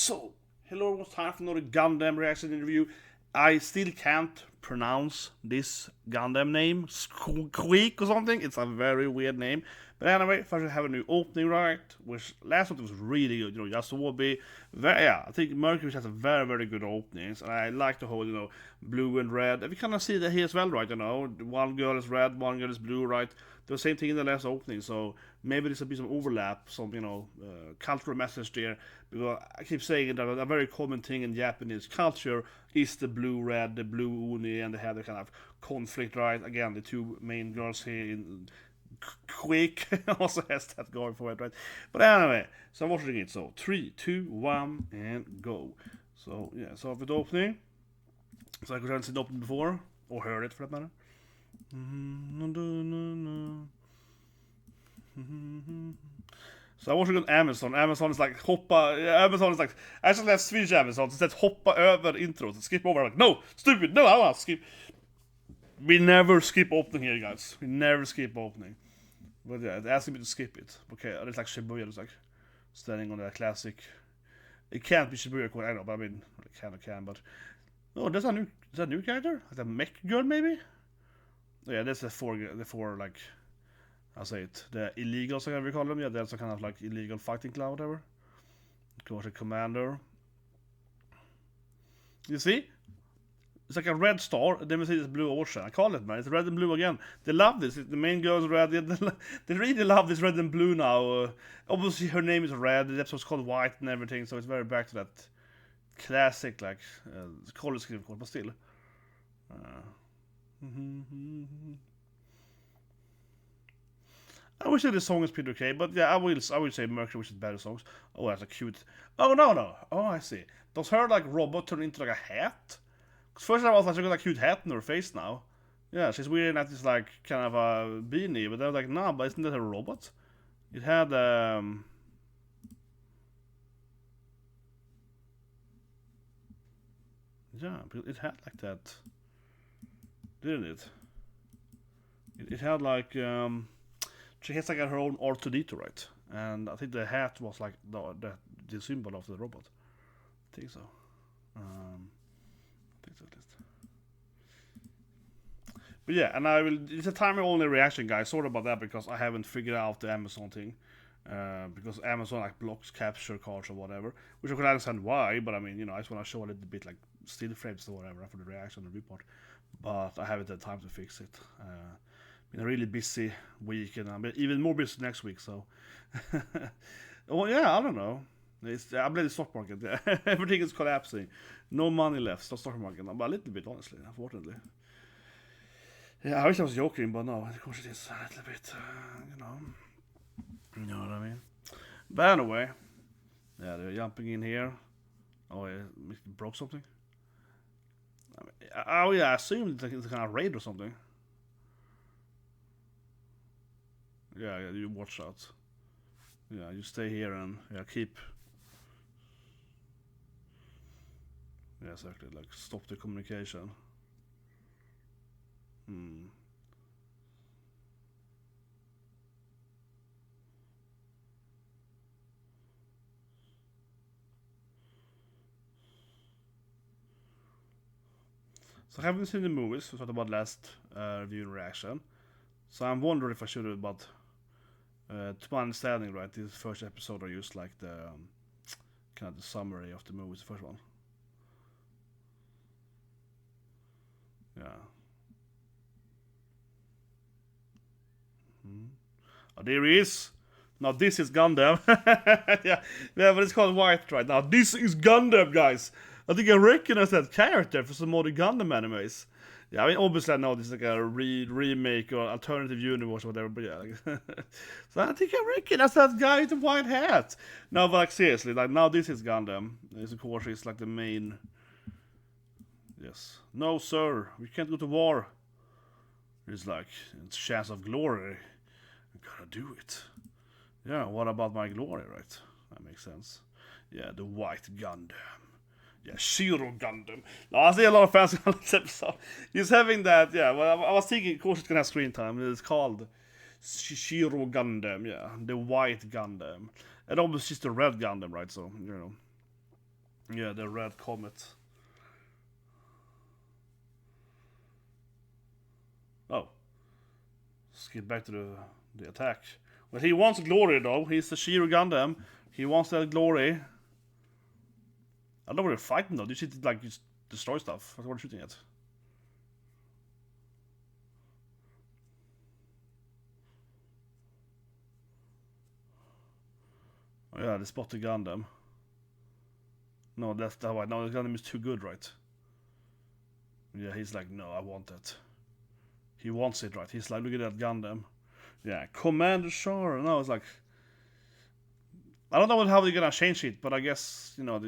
So, hello, it's time for another Gundam reaction interview. I still can't pronounce this Gundam name, Squeak or something. It's a very weird name. But anyway, first I have a new opening, right? Which last one was really good. You know, Yasuobi. I think Mercury has a very, very good openings. And I like the whole, blue and red. And we kind of see that here as well, right? One girl is red, one girl is blue, right? The same thing in the last opening. So maybe there's a bit of overlap, some, cultural message there. Because I keep saying that a very common thing in Japanese culture is the blue-red, the blue uni, and they have the kind of conflict, right? Again, the two main girls here in Quick also has that going for it, right? But anyway, so I'm watching it. So 3, 2, 1, and go. So yeah, so with the opening. So I could have seen the opening before, or heard it for that matter. So I watched it on Amazon. Amazon is like Amazon is like, actually I have Swedish Amazon. It says hoppa över intro. So skip over. I'm like, no, stupid, no, I want to skip. We never skip opening here, guys. We never skip opening. But yeah, it's asking me to skip it. Okay, it's like Shibuya, it's like standing on that classic. It can't be Shibuya, I know, but I mean, it kind of can, but. Oh, is that a new character? Like a mech girl, maybe? Yeah, that's the four, like, I'll say it, the illegals, like we call them. Yeah, that's a kind of like illegal fighting club, whatever. Of course, a commander. You see? It's like a red star, and then we see this blue ocean. I call it, man. It's red and blue again. They love this. The main girl's red. They really love this red and blue now. Obviously, her name is Red. The episode's called White and everything, so it's very back to that classic, like, color scheme, of course, but still. I wish that the song is pretty okay, but yeah, I will say Mercury, which is better songs. Oh, that's a cute. Oh no. Oh, I see. Does her like robot turn into like a hat? Cause first I was like, she got a cute hat in her face now. Yeah, she's wearing that this like kind of a beanie, but I was like, nah, but isn't that a robot? It had yeah, it had like that, didn't it? It had like she has like her own R2D2, right? And I think the hat was like the symbol of the robot. I think so. I think so at least. But yeah, and it's a time-only reaction, guys. Sorry about that because I haven't figured out the Amazon thing. Because Amazon like blocks capture cards or whatever, which I can understand why. But I mean, I just want to show a little bit like still frames or whatever for the reaction review part. But I haven't had time to fix it. Been a really busy week, and I'm even more busy next week. So, well, yeah, I don't know. I blame the stock market. Yeah. Everything is collapsing. No money left. Stock market, but a little bit, honestly, unfortunately. Yeah, I wish I was joking, but no, of course it is a little bit, You know what I mean? But anyway, yeah, they're jumping in here. Oh, yeah, broke something. I assume it's a kind of raid or something. Yeah, you watch out. Yeah, you stay here and keep. Yeah, exactly. Like stop the communication. So I haven't seen the movies. We talked about last review and reaction. So I'm wondering if I should have, but to my understanding, right, this first episode I used like the kind of the summary of the movies, the first one. Yeah. Oh, there he is. Now this is Gundam. yeah, but it's called White right now. This is Gundam, guys. I think I recognize that character for some other Gundam animes. Yeah, I mean, obviously I know this is like a remake or alternative universe or whatever, but yeah. Like so I think I recognize that guy with the white hat. No, but like seriously, like now this is Gundam. This of course is like the main. Yes. No, sir, we can't go to war. It's like, it's a chance of glory. I gotta do it. Yeah, what about my glory, right? That makes sense. Yeah, the white Gundam. Yeah, Shiro Gundam. No, I see a lot of fans on this episode. He's having that, yeah, well, I was thinking, of course it's gonna have screen time. It's called Shiro Gundam, yeah. The white Gundam. And obviously it's the red Gundam, right? So, Yeah, the red comet. Oh. Skip back to the attack. Well, he wants glory though. He's the Shiro Gundam. He wants that glory. I don't know what they're fighting though. Do you see like just destroy stuff? What are you shooting at? Oh yeah, they spot the Gundam. No, that's that way. No, the Gundam is too good, right? Yeah, he's like, no, I want that. He wants it, right? He's like, look at that Gundam. Yeah, Commander Shore. No, it's like, I don't know how they're gonna change it, but I guess, you know,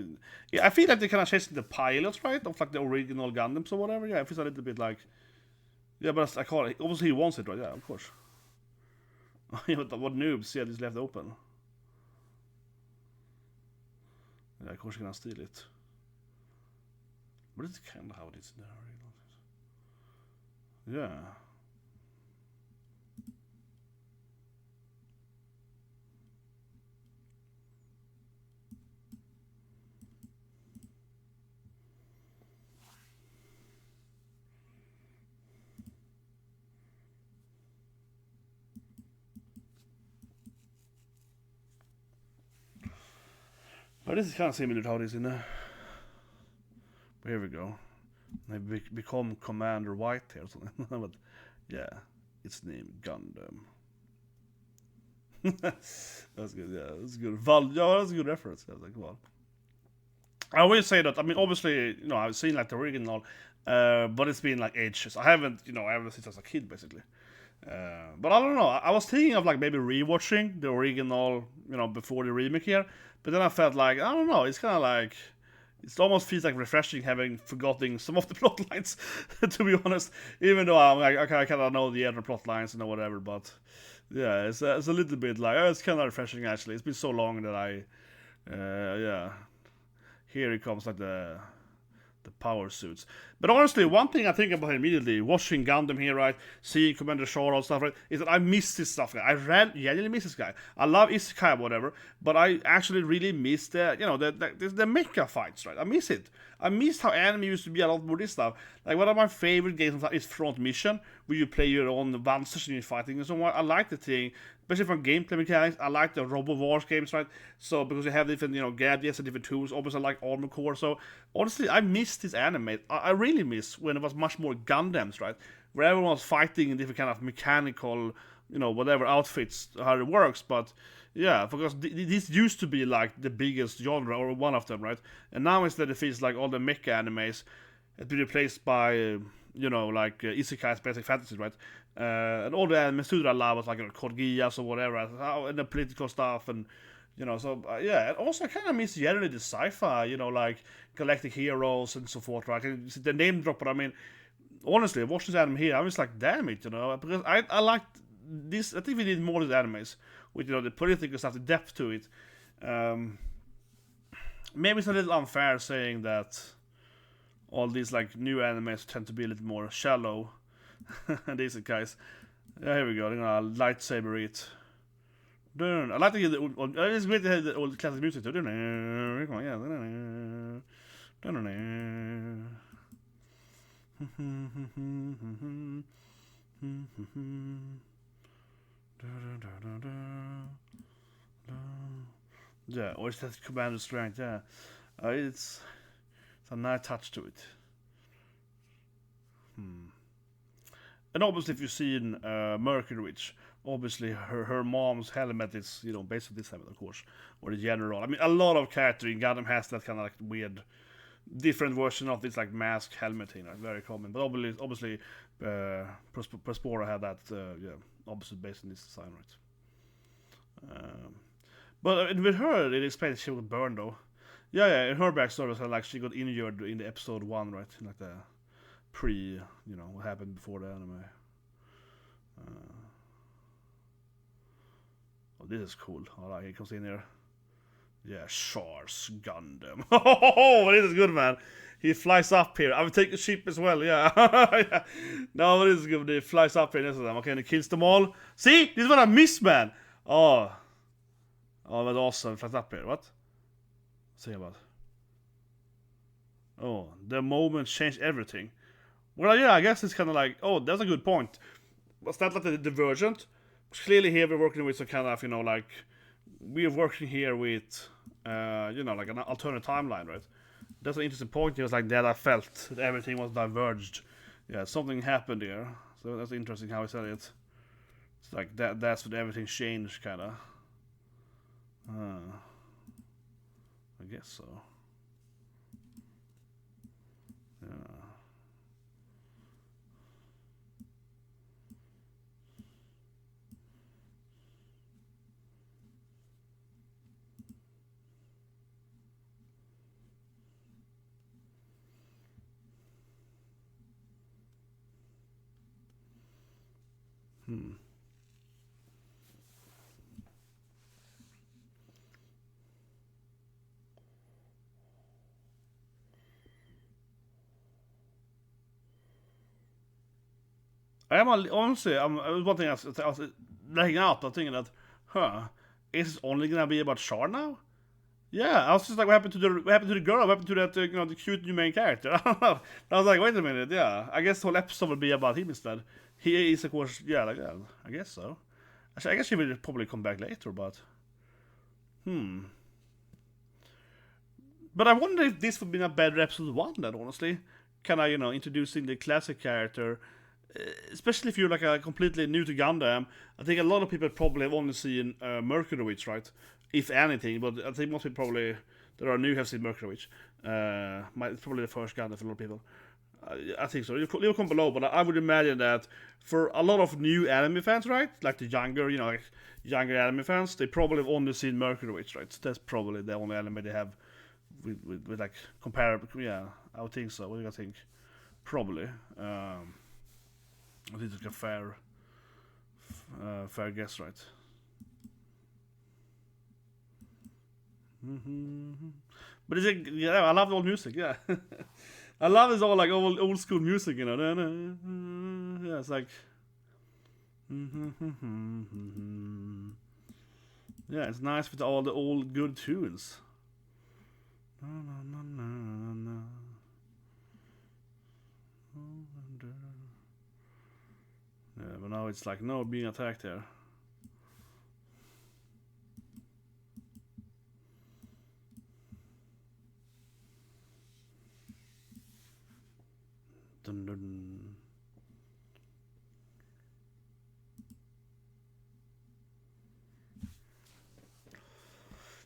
yeah, I feel like they're gonna change the pilots, right? Of like the original Gundams or whatever. Yeah, it feels a little bit like, yeah, but I call it, obviously he wants it, right? Yeah, of course. Yeah, but what noobs? Yeah, this left open. Yeah, of course you're gonna steal it. But it's kind of how it is in there. Yeah. But this is kind of similar to how it is in there. But here we go. They become Commander White here or something. But yeah, it's named Gundam. That's good, yeah, that's good. Yeah, that's a good reference. I was like, well. I will say that, I mean, obviously, you know, I've seen like the original, but it's been like ages. I haven't since I was a kid, basically. But I don't know. I was thinking of like maybe rewatching the original, you know, before the remake here. But then I felt like, I don't know, it's kind of like, it almost feels like refreshing having forgotten some of the plot lines, to be honest. Even though I'm like, I kind of know the other plot lines and whatever, but yeah, it's a little bit like, it's kind of refreshing actually. It's been so long that yeah. Here it comes like the power suits. But honestly, one thing I think about immediately, watching Gundam here, right, seeing Commander Shore and stuff, right, is that I miss this stuff. I really miss this guy. I love Isekai or whatever, but I actually really miss the mecha fights, right? I miss it. I miss how anime used to be a lot more this stuff. Like, one of my favorite games is Front Mission, where you play your own advances and you're fighting and so on. I like the thing, especially from gameplay mechanics. I like the Robo Wars games, right? So, because you have different, gadgets and different tools. Obviously, I like Armor Core. So, honestly, I miss this anime. I really miss when it was much more Gundams, right? Where everyone was fighting in different kind of mechanical, whatever outfits, how it works. But yeah, because this used to be like the biggest genre, or one of them, right? And now instead it feels like all the mecha animes have been replaced by, Isekai's basic fantasy, right? And all the anime too that I love was like Code Geass or whatever, and the political stuff, and so yeah. And also I kind of miss generally the sci-fi, like Galactic Heroes and so forth, right? The name drop, but I mean, honestly, watching this anime here, I'm just like, damn it, because I like this. I think we need more of these animes with the political stuff, the depth to it. Maybe it's a little unfair saying that all these like new animes tend to be a little more shallow. These guys. Yeah, here we go. They're gonna lightsaber it. I like to hear it's great to hear the old classic music too. Yeah, or it's that Commander Strength. Yeah, it's a nice touch to it. And obviously, if you've seen Mercury, which obviously her mom's helmet is based on this helmet, of course, or the general. I mean, a lot of character in Gundam has that kind of like weird, different version of this like mask helmet thing. Like, very common. But obviously, Prospora had that. Obviously based on this design, right? But with her, it explains she was burned though. Yeah. In her backstory, was like she got injured in the episode 1, right? Like the what happened before the anime. This is cool. Alright, he comes in here. Yeah, Char's Gundam. Oh, this is good, man. He flies up here. I will take the ship as well, yeah. Yeah. No, this is good. He flies up here next to them. Okay, and he kills them all. See? This is what I miss, man. Oh, that's awesome. He flies up here. What? Say about. Oh, the moment changed everything. Well, yeah, I guess it's kind of like, oh, that's a good point. Was that like the divergent? Clearly here we're working with some kind of, like, we're working here with, like an alternate timeline, right? That's an interesting point. It was like that I felt that everything was diverged. Yeah, something happened here. So that's interesting how he said it. It's like that's when everything changed, kind of. I guess so. Yeah. Honestly, one thing I was looking out, I'm thinking that, is it only gonna be about Char now? Yeah, I was just like, what happened to the girl? What happened to that, the cute new main character? I don't know. I was like, wait a minute, yeah. I guess the whole episode will be about him instead. He is, of course, yeah, like, yeah, I guess so. Actually, I guess he will probably come back later, but, But I wonder if this would be a better episode 1 then, honestly. Kind of, introducing the classic character, especially if you're like a completely new to Gundam. I think a lot of people probably have only seen Mercury Witch, right? If anything, but I think most people probably that are new have seen Mercury Witch. It's probably the first Gundam for a lot of people. I think so. Leave a comment below, but I would imagine that for a lot of new anime fans, right? Like the younger, like younger anime fans, they probably have only seen Mercury Witch, right? So that's probably the only anime they have with like comparable. Yeah, I would think so. What do you guys think? Probably. I think it's like a fair guess, right? But it's like, yeah, I love the old music. Yeah, I love this all like old school music. Yeah, it's like. Yeah, it's nice with all the old good tunes. Yeah, but now it's like no being attacked here. Dun, dun.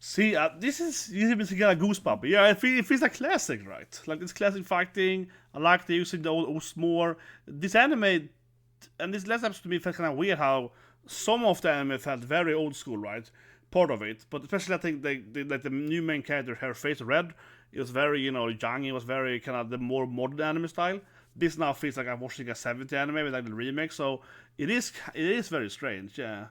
See, this is you to get a goosebump. Yeah, it feels like classic, right? Like it's classic fighting. I like the using the old OS more. This anime and this last episode to me felt kind of weird how some of the anime felt very old school, right? Part of it, but especially I think like the new main character, her face red, it was very young. It was very kind of the more modern anime style. This now feels like I'm watching a 70s anime with like the remake, so it is very strange. Yeah,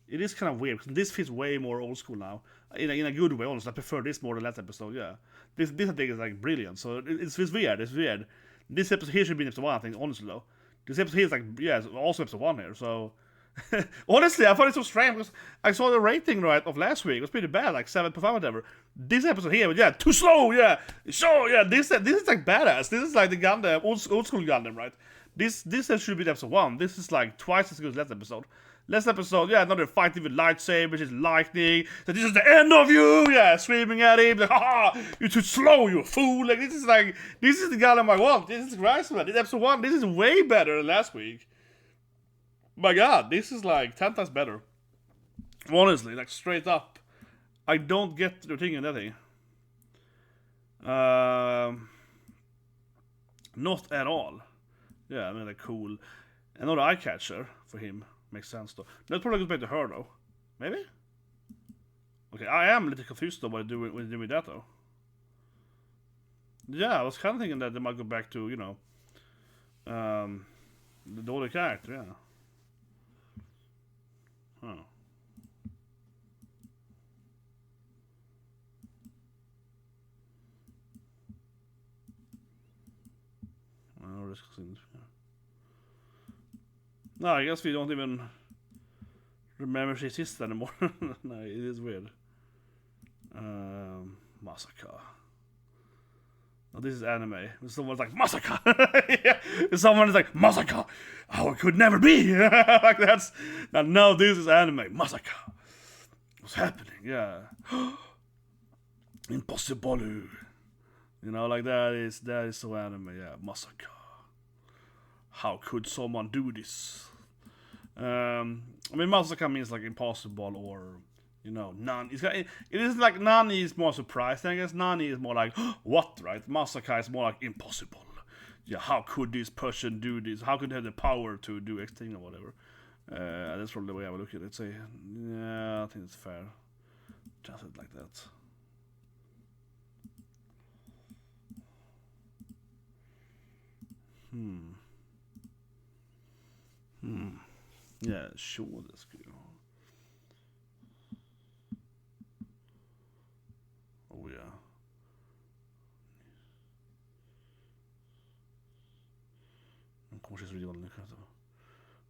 it is kind of weird. This feels way more old school now, in a good way. Honestly, I prefer this more than last episode. Yeah, this I think is like brilliant. So it's weird. It's weird. This episode here should be episode 1, I think. Honestly though, this episode here is like it's also episode 1 here. So honestly, I thought it was so strange because I saw the rating right of last week. It was pretty bad, like 7.5 whatever. This episode here, yeah, too slow. Yeah, sure. Yeah, this is like badass. This is like the Gundam old school Gundam, right? This should be episode 1. This is like twice as good as last episode. Last episode, yeah, another fighting with lightsabers, just lightning. So this is the end of you, yeah, screaming at him, like, haha, you're too slow, you fool. Like this is the Gundam I want. this is Christ, man. This episode 1, this is way better than last week. My God, this is like 10 times better. Honestly, like straight up, I don't get the thing in that thing. Not at all. Yeah, I mean, like cool. Another eye catcher for him. Makes sense though. That's probably goes back to her though. Maybe? Okay, I am a little confused though when doing that though. Yeah, I was kind of thinking that they might go back to, the older character, yeah. Huh. No, I guess we don't even remember she's sister anymore. No, it is weird. Massacre. Oh, this is anime. Someone's like, Masaka! Yeah. Someone is like, Masaka! Oh, it could never be! Like that's... No, this is anime. Masaka! What's happening? Yeah. Impossible! You know, like that is so anime. Yeah, Masaka. How could someone do this? I mean, Masaka means like impossible or... You know, none. It is like Nani is more surprised. I guess Nani is more like, what, right? Masaka is more like impossible. Yeah, how could this person do this? How could they have the power to do X thing or whatever? That's probably the way I would look at it. Say, yeah, I think it's fair. Just it like that. Yeah, sure, that's good. Oh yeah.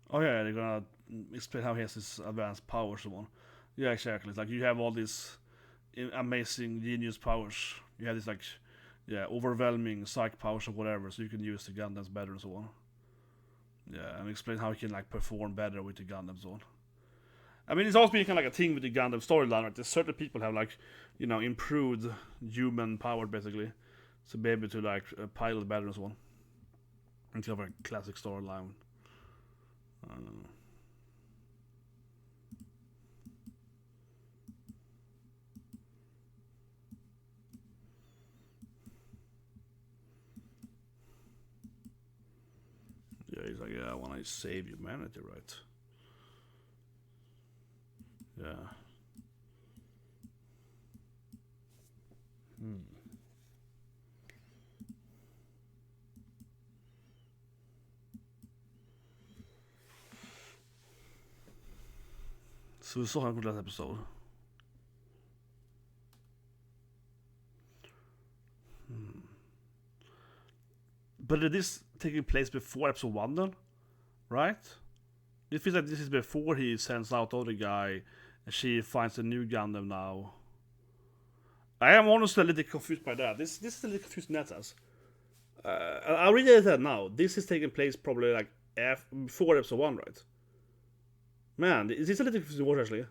Oh yeah, they're gonna explain how he has his advanced powers and so on. Yeah, exactly. It's like you have all these amazing genius powers. You have this like, yeah, overwhelming psych powers or whatever, so you can use the Gundams better and so on. Yeah, and explain how he can like perform better with the Gundam and so on. I mean, it's also been kind of like a thing with the Gundam storyline, right? There's certain people have like, you know, improved human power basically, to be able to like pilot better and so on. It's kind of a classic storyline. I don't know. Yeah, he's like, yeah, I want to save humanity, right? Yeah. So we saw him last episode. But it is taking place before episode 1 then? Right? It feels like this is before he sends out the other guy and she finds a new Gundam now. I am honestly a little confused by that. This is a little confused Netas. I'll read it that now. This is taking place probably like before episode 1, right? Man, is this a little confusing watch actually?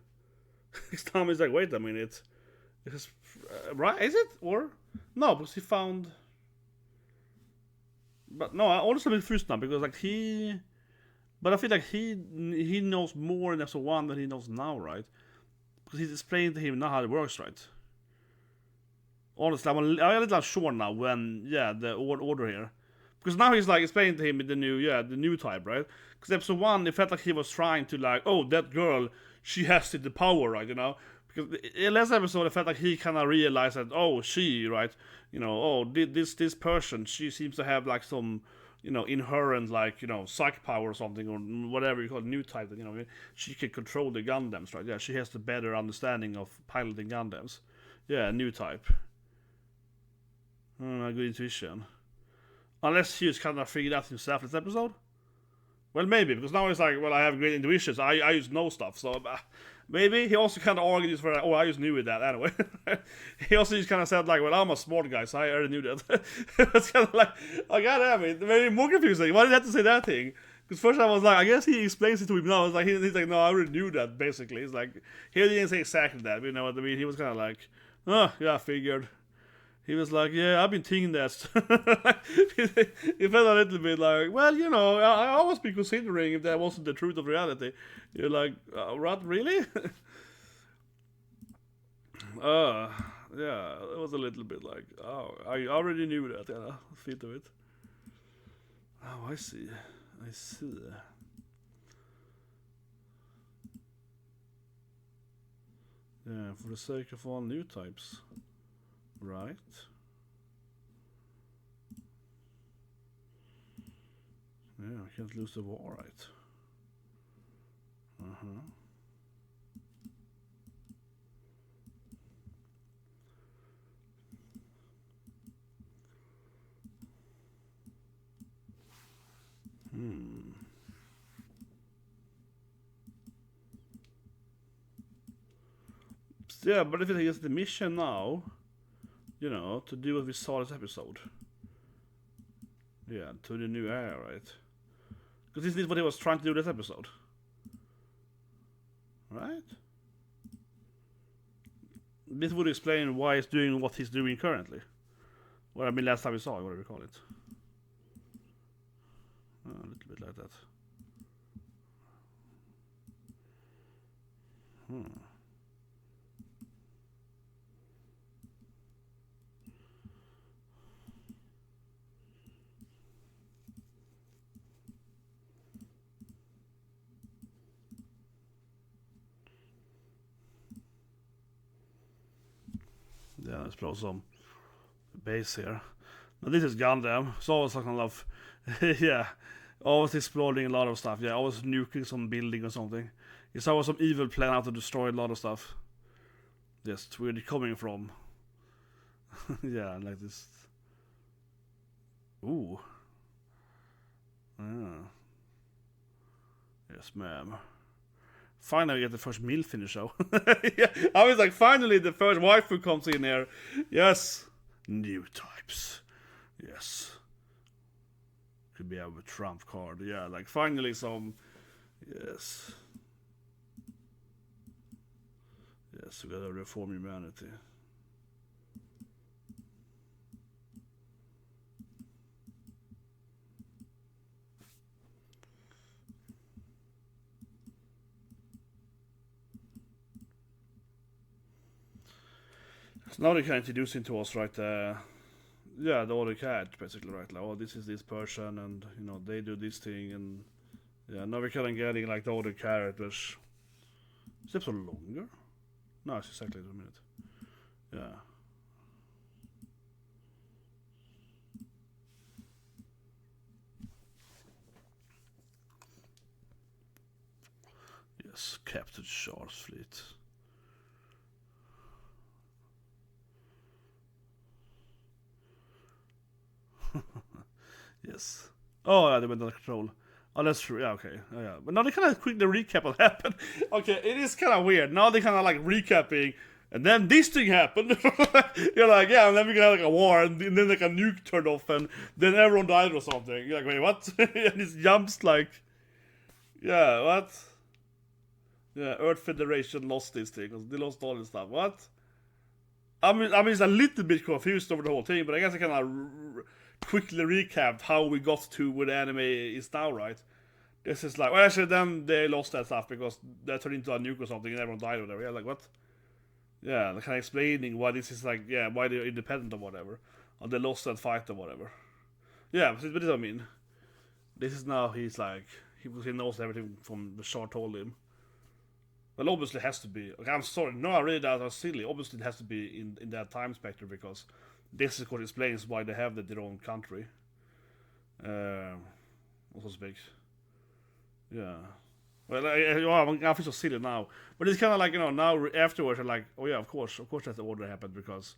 Next time is like, wait a minute. Is right? Is it? Or? No, because he found... But no, I honestly been confused now because like he... But I feel like he knows more in episode 1 than he knows now, right? Because he's explaining to him now how it works, right? Honestly, I'm a little unsure now when, yeah, the order here. Because now he's like explaining to him the new type, right? Because episode 1, it felt like he was trying to like, oh, that girl, she has the power, right, you know? Because in last episode, I felt like he kind of realized that, oh, she, right, you know, oh, this person, she seems to have like some, you know, inherent like, you know, psych power or something, or whatever you call it, new type, that, you know, she can control the Gundams, right? Yeah, she has the better understanding of piloting Gundams. Yeah, new type. Good intuition. Unless he was kind of figured out himself this episode. Well, maybe, because now he's like, well, I have great intuitions, I just know stuff, so maybe. He also kind of argues for, oh, I just knew that anyway. He also just kind of said like, well, I'm a smart guy, so I already knew that. It's kind of like, oh, goddamn it, very more confusing. Why did he have to say that thing? Because first I was like, I guess he explains it to him now. I was like, he's like, no, I already knew that, basically. He's like, he didn't say exactly that, but you know what I mean? He was kind of like, oh, yeah, I figured. He was like, yeah, I've been thinking that. He felt a little bit like, well, you know, I always be considering if that wasn't the truth of reality. You're like, what, really? Yeah, it was a little bit like, oh, I already knew that, yeah, feel to it. Oh, I see. Yeah, for the sake of all new types. Right. Yeah, I can't lose the war, right? Yeah, but if it is the mission now, you know, to do what we saw this episode. Yeah, to the new era, right? Because this is what he was trying to do this episode. Right? This would explain why he's doing what he's doing currently. Well, I mean, last time we saw it, whatever you call it. A little bit like that. Yeah, let's blow some base here. Now this is Gundam. It's always kind of, yeah, always exploding a lot of stuff. Yeah, always nuking some building or something. It's always some evil plan out to destroy a lot of stuff. Just where they're coming from. Yeah, like this. Ooh. Yeah. Yes, ma'am. Finally, we get the first MILF in the show. Yeah, I was like, finally, the first waifu comes in here. Yes. New types. Yes. Could be a trump card. Yeah, like finally some. Yes. Yes, we gotta reform humanity. So now they can introduce into us, right? Yeah, the other cat, basically, right? Like, oh, this is this person, and you know they do this thing, and yeah, now we're kind of getting like the other characters. Is this episode longer? No, it's exactly 2 minutes. Yeah. Yes, Captain Charles Fleet. Yes. Oh, yeah, they went under control. Oh, that's true. Yeah, okay. Oh, yeah. But now they kind of quickly recap what happened. Okay, it is kind of weird. Now they kind of like recapping, and then this thing happened. You're like, yeah, and then we can have like a war, and then like a nuke turned off, and then everyone died or something. You're like, wait, what? And it jumps like, yeah, what? Yeah, Earth Federation lost this thing, because they lost all this stuff. What? I mean, it's a little bit confused over the whole thing, but I guess I kind of quickly recapped how we got to where the anime is now, right? This is like, well, actually, then they lost that stuff because they turned into a nuke or something and everyone died or whatever. Yeah, like, what? Yeah, they're kind of explaining why this is like, yeah, why they're independent or whatever. Or they lost that fight or whatever. Yeah, but this is what I mean. This is now, he's like, he knows everything from the short told him. Well, obviously it has to be. Okay, I'm sorry, no, I read that as silly. Obviously it has to be in that time spectrum because this is what explains why they have their own country. Also speaks. Yeah. Well, I feel so silly now. But it's kind of like, you know, now afterwards, I'm like, oh yeah, of course that's the order happened because,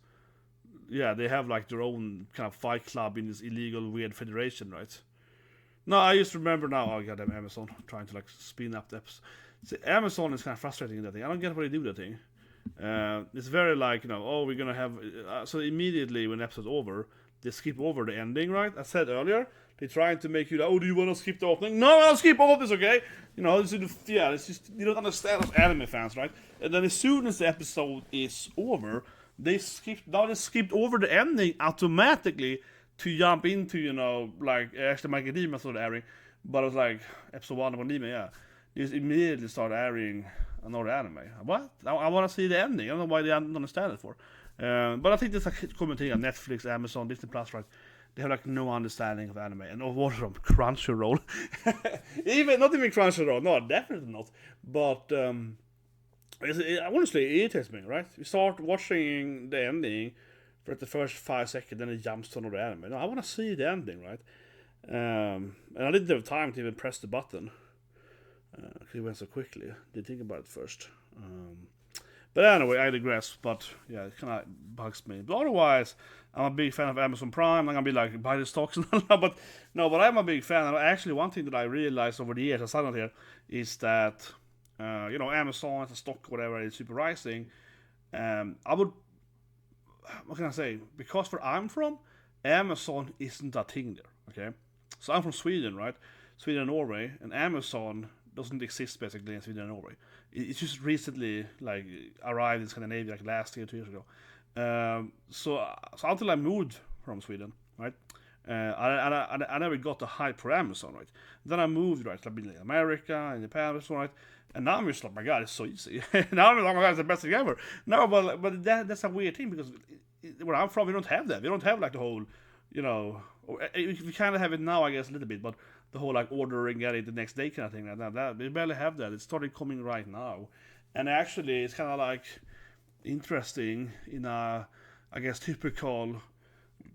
yeah, they have like their own kind of fight club in this illegal weird federation, right? No, I just remember now, oh goddamn Amazon, trying to like spin up the episode. See, Amazon is kind of frustrating in that thing. I don't get why they do that thing. It's very like, you know, oh, we're gonna have. So immediately when the episode's over, they skip over the ending, right? I said earlier, they're trying to make you like, oh, do you want to skip the opening? No, I'll skip all of this, okay? You know, it's just, you don't understand as anime fans, right? And then as soon as the episode is over, they skipped over the ending automatically to jump into, you know, like, actually my Academia started airing, but it was like, episode 1 of Academia, yeah. They just immediately started airing another anime. What? I want to see the ending. I don't know why they don't understand it for. But I think there's a common thing on Netflix, Amazon, Disney Plus, right? They have like no understanding of anime. And what from Crunchyroll? Not even Crunchyroll. No, definitely not. But honestly, it irritates me, right? You start watching the ending for the first 5 seconds, then it jumps to another anime. No, I want to see the ending, right? And I didn't have time to even press the button. It went so quickly. Didn't think about it first. But anyway, I digress. But yeah, it kind of bugs me. But otherwise, I'm a big fan of Amazon Prime. I'm gonna be like, buy the stocks and all that. But no, but I'm a big fan. And actually, one thing that I realized over the years, I started here, is that you know, Amazon as a stock, whatever, is super rising. I would, what can I say? Because where I'm from, Amazon isn't a thing there. Okay, so I'm from Sweden, right? Sweden and Norway, and Amazon doesn't exist basically in Sweden and Norway. It's just recently like arrived in Scandinavia, like last year, 2 years ago. So until I moved from Sweden, right? I never got the hype for Amazon, right? Then I moved, right? I've been in America, in Japan, right? And now I'm just like, my God, it's so easy. Now I'm like, oh my God, it's the best thing ever. No, but that's a weird thing because where I'm from, we don't have that. We don't have like the whole, you know, we kind of have it now, I guess, a little bit, but the whole like ordering, get it the next day kind of thing like that. We barely have that. It started coming right now, and actually, it's kind of like interesting in a, I guess, typical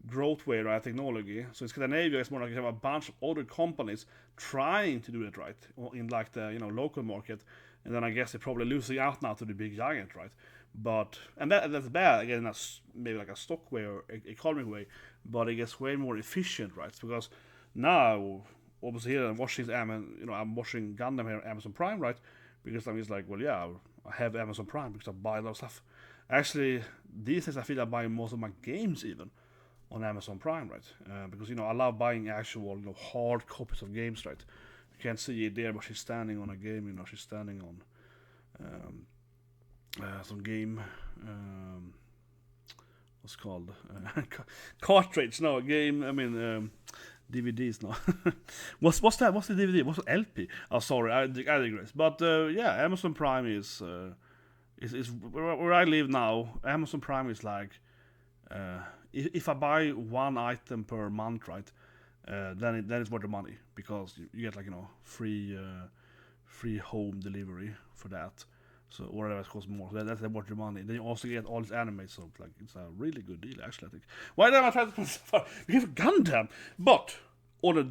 growth way, right? Technology. So in Scandinavia, it's more like you have a bunch of other companies trying to do it right in like the local market, and then I guess they're probably losing out now to the big giant, right? But and that's bad again. That's maybe like a stock way or economic way, but it gets way more efficient, right? Because now, obviously, here I'm watching I'm watching Gundam here on Amazon Prime, right? Because I'm just like, well, yeah, I have Amazon Prime because I buy a lot of stuff. Actually, these days I feel I buy most of my games even on Amazon Prime, right? Because I love buying actual hard copies of games, right? You can't see it there, but she's standing on a game. She's standing on some game. What's it called? Cartridge? No, game. I mean DVDs. No. what's that? What's the DVD? What's the LP? Oh, sorry, I digress. But yeah, Amazon Prime is where I live now. Amazon Prime is like. If I buy one item per month, right, then it's worth the money because you get like free home delivery for that. So whatever it costs more, so that's worth the money. Then you also get all this anime, so like it's a really good deal actually. I think. Why did I try to we have Gundam? But on the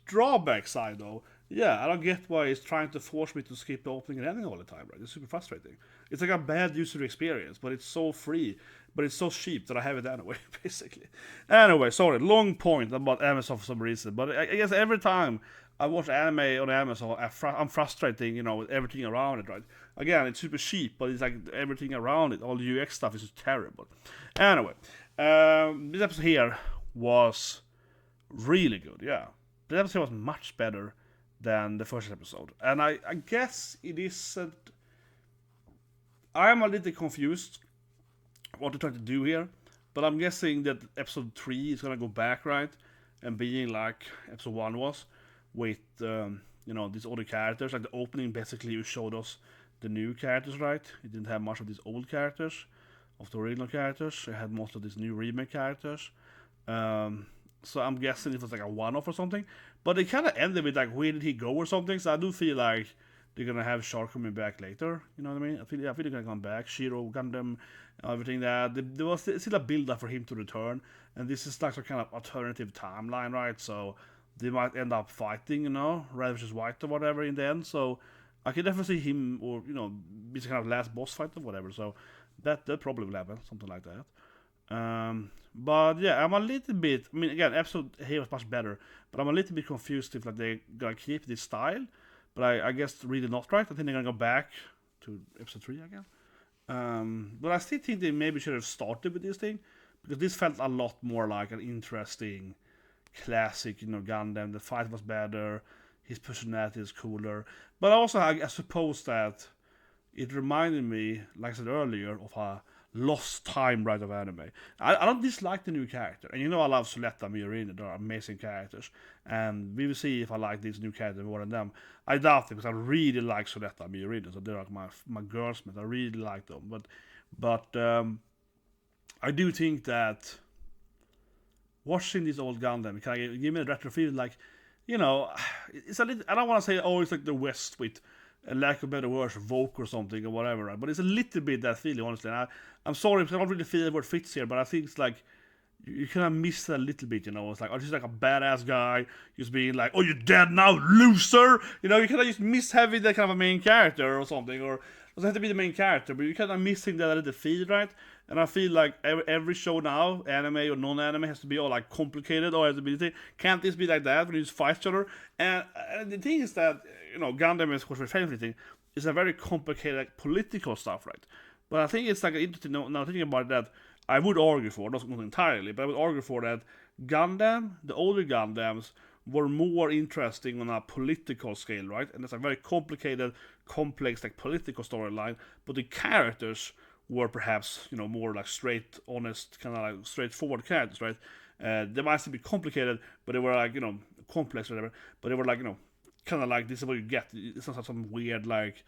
drawback side though, yeah, I don't get why it's trying to force me to skip the opening and ending all the time, right? It's super frustrating. It's like a bad user experience, but it's so free, but it's so cheap that I have it anyway, basically. Anyway, sorry, long point about Amazon for some reason, but I guess every time I watch anime on Amazon, I'm frustrating, with everything around it, right? Again, it's super cheap, but it's like everything around it, all the UX stuff is just terrible. Anyway, this episode here was really good, yeah. This episode was much better than the first episode. And I guess it isn't. I am a little confused what they're trying to do here, but I'm guessing that episode 3 is gonna go back, right? And being like episode 1 was, with these other characters. Like the opening basically you showed us the new characters, right? It didn't have much of these old characters, of the original characters. It had most of these new remake characters. So I'm guessing it was like a one-off or something. But it kind of ended with like, where did he go or something? So I do feel like they're gonna have Shark coming back later. You know what I mean? I feel they're gonna come back. Shiro, Gundam, everything that. There was still a build-up for him to return. And this is like some kind of alternative timeline, right? So they might end up fighting, Red versus White or whatever in the end. So I can definitely see him, or be some kind of last boss fight or whatever. So that probably will happen, something like that. But yeah, I'm a little bit. I mean, again, episode here was much better, but I'm a little bit confused if like they're gonna keep this style. But I guess really not, right. I think they're gonna go back to episode 3 again. But I still think they maybe should have started with this thing, because this felt a lot more like an interesting classic, Gundam. The fight was better, his personality is cooler. But also, I suppose that it reminded me, like I said earlier, of a lost time right of anime. I don't dislike the new character, and I love Suletta and Miyurine. They're amazing characters, and we will see if I like these new characters more than them. I doubt it, because I really like Suletta and Miyurine, so they're like my girls, I really like them. But I do think that watching these old Gundam can give me a retro feeling, like it's a little. I don't want to say it's like the West with a lack of better words, Vogue or something or whatever, right? But it's a little bit that feeling, honestly. And I'm sorry because I don't really feel the word fits here, but I think it's like you kind of miss that a little bit, It's like, just like a badass guy just being like, oh, you're dead now, loser! You kind of just miss having that kind of a main character or something, or it doesn't have to be the main character, but you're kind of missing that a little feel, right? And I feel like every show now, anime or non-anime, has to be all like complicated, or has to be. Can't this be like that when you just fight each other? And the thing is that Gundam is, of course, my favorite thing. It's a very complicated political stuff, right? But I think it's like interesting now thinking about that. I would argue for, not entirely, but I would argue for that Gundam, the older Gundams, were more interesting on a political scale, right? And it's a very complicated, complex, like political storyline. But the characters were perhaps, more like straight, honest, kind of like straightforward characters, right? They might still be complicated, but they were like, complex or whatever. But they were like, kind of like this is what you get. It's not some weird like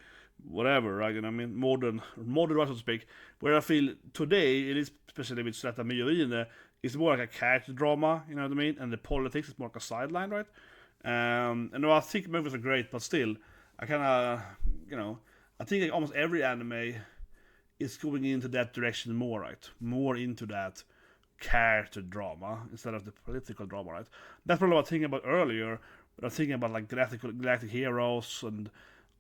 whatever, right? Modern, right, so to speak. Where I feel today it is, especially with Suletta Makes, it's more like a character drama, you know what I mean? And the politics is more like a sideline, right? And I think movies are great, but still, I kind of, I think like almost every anime is going into that direction more, right? More into that character drama instead of the political drama, right? That's probably what I was thinking about earlier, but I'm thinking about like galactic heroes and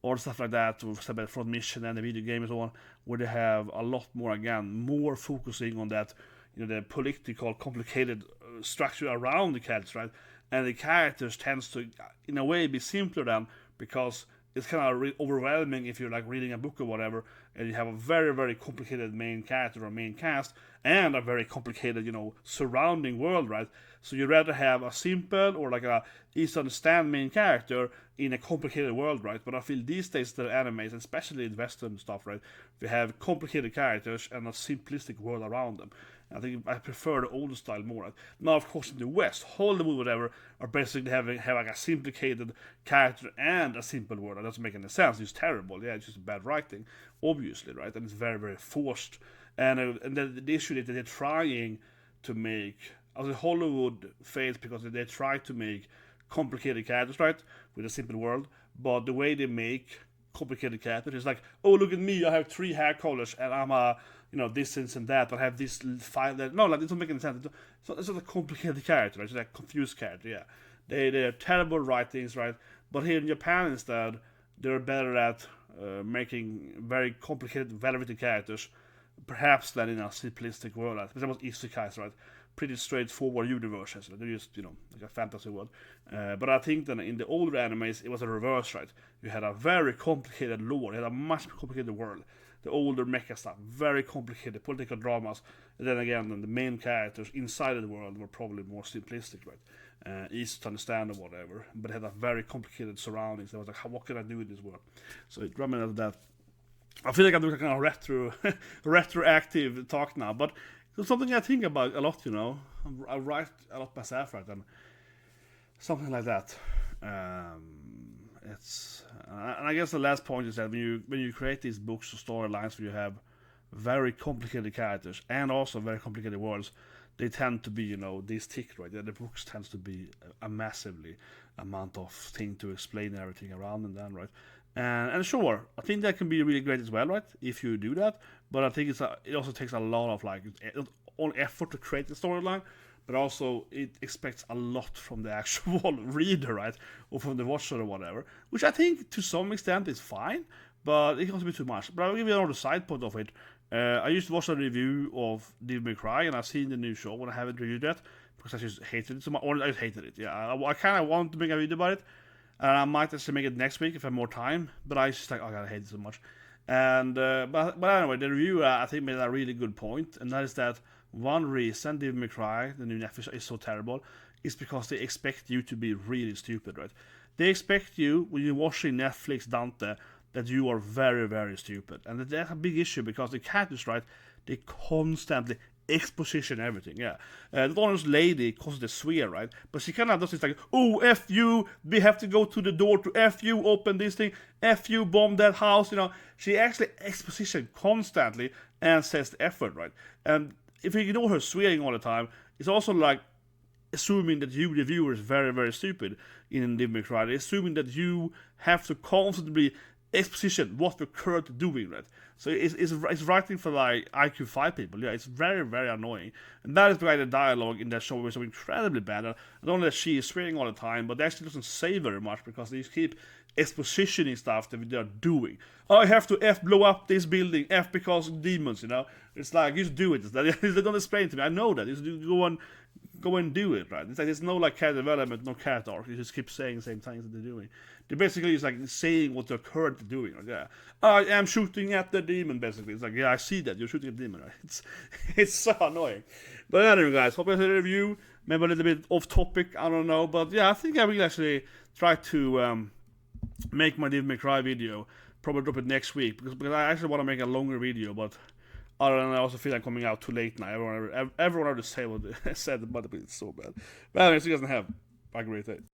or stuff like that, or about Front Mission and the video game and so on, where they have a lot more, again, more focusing on that, the political, complicated structure around the characters, right? And the characters tends to, in a way, be simpler then, because it's kind of overwhelming if you're like reading a book or whatever, and you have a very, very complicated main character or main cast, and a very complicated, surrounding world, right? So you'd rather have a simple or like a easy to understand main character in a complicated world, right? But I feel these days the animes, especially in Western stuff, right, they have complicated characters and a simplistic world around them. I think I prefer the older style more. Right? Now, of course, in the West, Hollywood, whatever, are basically have like a simplicated character and a simple world. That doesn't make any sense. It's terrible. Yeah, it's just bad writing, obviously, right? And it's very, very forced. And the issue that they're trying to make, Hollywood fails because they try to make complicated characters, right, with a simple world. But the way they make complicated characters is like, oh, look at me, I have 3 hair colors, and I'm a this and that, I have this file that, no, like, it doesn't make any sense. It's not a complicated character, right? It's like a confused character, yeah. They're terrible writings, right? But here in Japan, instead, they're better at making very complicated, well-written characters, perhaps than in a simplistic world, right? But that was isekais, right? Pretty straightforward universes, right? They're just, like a fantasy world. But I think that in the older animes, it was a reverse, right? You had a very complicated lore, you had a much more complicated world. The older mecha stuff, very complicated political dramas. And then again, the main characters inside of the world were probably more simplistic, right? Easy to understand or whatever, but had a very complicated surroundings. There was like, what can I do in this world? So it reminded that. I feel like I'm doing kind of retroactive talk now, but it's something I think about a lot. I write a lot myself, right? And something like that. And I guess the last point is that when you create these books or storylines where you have very complicated characters and also very complicated worlds, they tend to be, these thick, right? The books tends to be a massively amount of thing to explain everything around and then, right? And sure, I think that can be really great as well, right? If you do that, but I think it also takes a lot of like all effort to create the storyline. But also, it expects a lot from the actual reader, right? Or from the watcher or whatever. Which I think, to some extent, is fine. But it can also be too much. But I'll give you another side point of it. I used to watch a review of Devil May Cry, and I've seen the new show, and I haven't reviewed that. Because I just hated it so much. Or I just hated it, yeah. I kind of want to make a video about it. And I might actually make it next week if I have more time. But I was just like, oh god, I hate it so much. And but anyway, the reviewer, I think, made a really good point. And that is that one reason Devil May Cry, the new Netflix, is so terrible is because they expect you to be really stupid, right? They expect you, when you're watching Netflix Dante, that you are very, very stupid. And that's a big issue because the characters, right, they constantly exposition everything, yeah. The honest lady constantly swear, right? But she kind of does this like, oh, F you, we have to go to the door to F you, open this thing, F you, bomb that house, She actually exposition constantly and says the F word, right? And if you ignore her swearing all the time, it's also like assuming that you, the viewer, is very, very stupid in Devil May Cry. Assuming that you have to constantly exposition what you're currently doing, right? So it's writing for like IQ 5 people. Yeah, it's very, very annoying. And that is why the dialogue in that show is so incredibly bad. Not only that she is swearing all the time, but they actually doesn't say very much because they keep expositioning stuff that they're doing. Oh, I have to F blow up this building, F because demons, It's like, just do it. They don't explain to me. I know that. Just go and go and do it, right? It's like there's no like character development, no character arc. You just keep saying the same things that they're doing. They basically is like saying what they're currently doing. Like, yeah, I am shooting at the demon. Basically, it's like, yeah, I see that you're shooting at the demon. Right? It's so annoying. But anyway, guys, hope you enjoyed the review. Maybe a little bit off topic. I don't know, but yeah, I think I will actually try to make my Devil May Cry video. Probably drop it next week because I actually want to make a longer video, but I don't know. I also feel like coming out too late now. Everyone already said what they said about it, but it's so bad. But anyways, you guys have a great day.